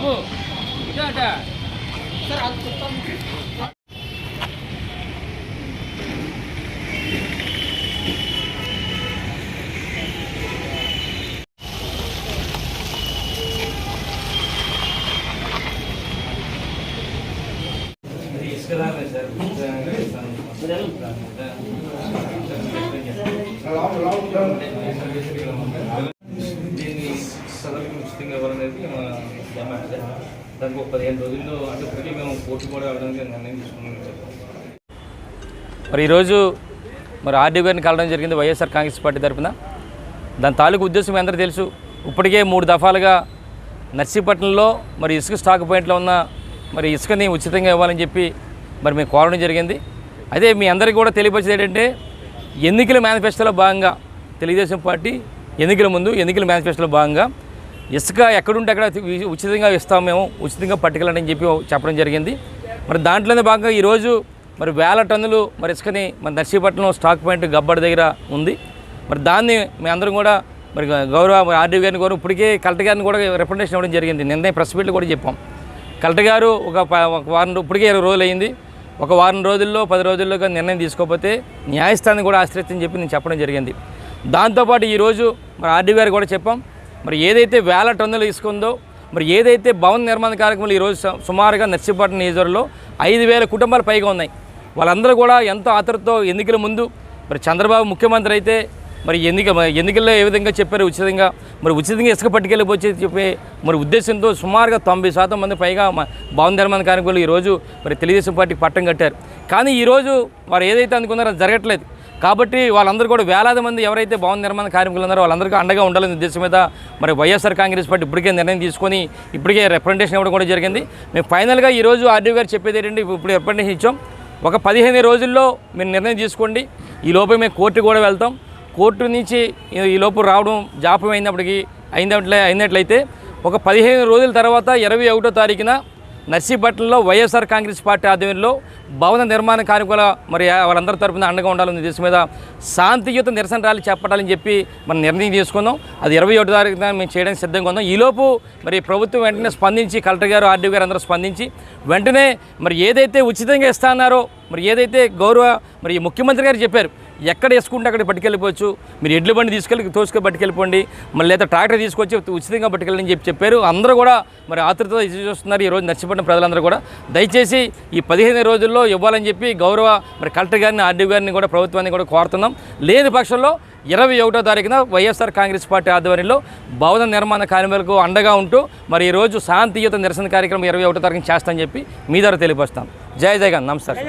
బాబు దీన్ని సదరికి ఉచితంగా ఇవ్వాలనేది మా డిమాండ్. దానికి ఒక 15 రోజుల్లో అంటే ఇప్పటికీ మేము కోర్టు కూడా వెళ్ళడానికి నిర్ణయం తీసుకున్నాం. మరి ఈరోజు మరి ఆర్డీ గారిని కలవడం జరిగింది వైఎస్ఆర్ కాంగ్రెస్ పార్టీ తరఫున. దాని తాలూకు ఉద్దేశం అందరూ తెలుసు. ఇప్పటికే 3 దఫాలుగా నర్సీపట్నంలో మరి ఇసుక స్టాక్ పాయింట్లో ఉన్న మరి ఇసుకని ఉచితంగా ఇవ్వాలని చెప్పి మరి మేము కోరడం జరిగింది. అదే మీ అందరికీ కూడా తెలియపరిచేది ఏంటంటే ఎన్నికల మేనిఫెస్టోలో భాగంగా తెలుగుదేశం పార్టీ ఎన్నికల ముందు ఎన్నికల మేనిఫెస్టోలో భాగంగా ఇసుక ఎక్కడుంటే అక్కడ ఉచితంగా ఇస్తాం, మేము ఉచితంగా పట్టుకెళ్ళండి అని చెప్పి చెప్పడం జరిగింది. మరి దాంట్లోనే భాగంగా ఈరోజు మరి 1000 టన్నులు మరి ఇసుకని మన నర్సీపట్నం స్టాక్ పాయింట్ గబ్బడి దగ్గర ఉంది. మరి దాన్ని మేము అందరం కూడా మరి గౌరవ ఆర్డీ గారిని కూడా ఇప్పటికే కలెక్టర్ గారిని కూడా రిప్రజెంటేషన్ ఇవ్వడం జరిగింది. నిన్న ప్రెస్ మీట్లో కూడా చెప్పాం. కలెక్టర్ గారు ఒక వారం ఇప్పటికే 20 రోజులు అయింది. ఒక వారం రోజుల్లో 10 రోజుల్లో నిర్ణయం తీసుకోకపోతే న్యాయస్థానం కూడా ఆశ్రయిస్తని చెప్పి నేను చెప్పడం జరిగింది. దాంతోపాటు ఈరోజు మరి ఆర్డీ గారు కూడా చెప్పాం. మరి ఏదైతే 1000 టన్నులు ఇసుకుందో మరి ఏదైతే భవన నిర్మాణ కార్యక్రమాలు ఈరోజు సుమారుగా నర్సీపట్నం నియోజకవర్గంలో 5000 కుటుంబాలు పైగా ఉన్నాయి. వాళ్ళందరూ కూడా ఎంతో ఆతృతతో ఎన్నికల ముందు మరి చంద్రబాబు ముఖ్యమంత్రి అయితే మరి ఎన్నికల్లో ఏ విధంగా చెప్పారు ఉచితంగా ఇసుక పట్టుకెళ్ళిపోయి చెప్పే మరి ఉద్దేశంతో సుమారుగా 90% మంది పైగా భవన నిర్మాణ కార్మికులు ఈరోజు మరి తెలుగుదేశం పార్టీకి పట్టం కట్టారు. కానీ ఈరోజు వారు ఏదైతే అనుకున్నారో అది జరగట్లేదు. కాబట్టి వాళ్ళందరూ కూడా వేలాది మంది ఎవరైతే భవన నిర్మాణ కార్మికులు ఉన్నారో వాళ్ళందరికీ అండగా ఉండాలనే ఉద్దేశం మీద మరి వైఎస్ఆర్ కాంగ్రెస్ పార్టీ ఇప్పటికే నిర్ణయం తీసుకొని ఇప్పటికే రిప్రజెంటేషన్ ఇవ్వడం కూడా జరిగింది. మేము ఫైనల్గా ఈరోజు ఆర్డీ గారు చెప్పేది ఏంటంటే ఇప్పుడు రిప్రజెంటేషన్ ఇచ్చాం. ఒక 15 రోజుల్లో మీరు నిర్ణయం తీసుకోండి. ఈ లోపే మేము కోర్టు కూడా వెళ్తాం. కోర్టు నుంచి ఈ లోపు రావడం జాప్యం అయినట్లయితే ఒక 15 రోజుల తర్వాత 21వ తారీఖున నర్సీపట్నంలో వైఎస్ఆర్ కాంగ్రెస్ పార్టీ ఆధ్వర్యంలో భవన నిర్మాణ కార్మికుల మరి వాళ్ళందరి తరఫున అండగా ఉండాలనే ఉద్దేశం మీద శాంతియుత నిరసన ర్యాలీ చేపట్టాలని చెప్పి మనం నిర్ణయం తీసుకుందాం. అది 21వ తారీఖున మేము చేయడానికి సిద్ధంగా ఉందాం. ఈలోపు మరి ప్రభుత్వం వెంటనే స్పందించి కలెక్టర్ గారు ఆర్డీ గారు అందరూ స్పందించి వెంటనే మరి ఏదైతే ఉచితంగా ఇస్తాన్నారో మరి ఏదైతే గౌరవ మరి ముఖ్యమంత్రి గారు చెప్పారు ఎక్కడ వేసుకుంటే అక్కడ పట్టుకెళ్ళిపోవచ్చు, మీరు ఎడ్ల బండి తోసుకొని పట్టుకెళ్ళిపోండి, మళ్ళీ లేదా ట్రాక్టర్ తీసుకొచ్చి ఉచితంగా పట్టుకెళ్ళని చెప్పారు. అందరూ కూడా మరి ఆతృతతో చూస్తున్నారు. ఈరోజు నర్సీపట్నం ప్రజలందరూ కూడా దయచేసి ఈ 15 రోజుల్లో ఇవ్వాలని చెప్పి గౌరవ మరి కలెక్టర్ గారిని ఆర్డీ గారిని కూడా ప్రభుత్వాన్ని కూడా కోరుతున్నాం. లేని పక్షంలో 21వ తారీఖున వైఎస్ఆర్ కాంగ్రెస్ పార్టీ ఆధ్వర్యంలో భవన నిర్మాణ కార్మికులకు అండగా ఉంటూ మరి ఈరోజు శాంతియుత నిరసన కార్యక్రమం 21వ తారీఖున చేస్తామని చెప్పి మీ ద్వారా తెలియపరుస్తాం. జై జగన్. నమస్కారం.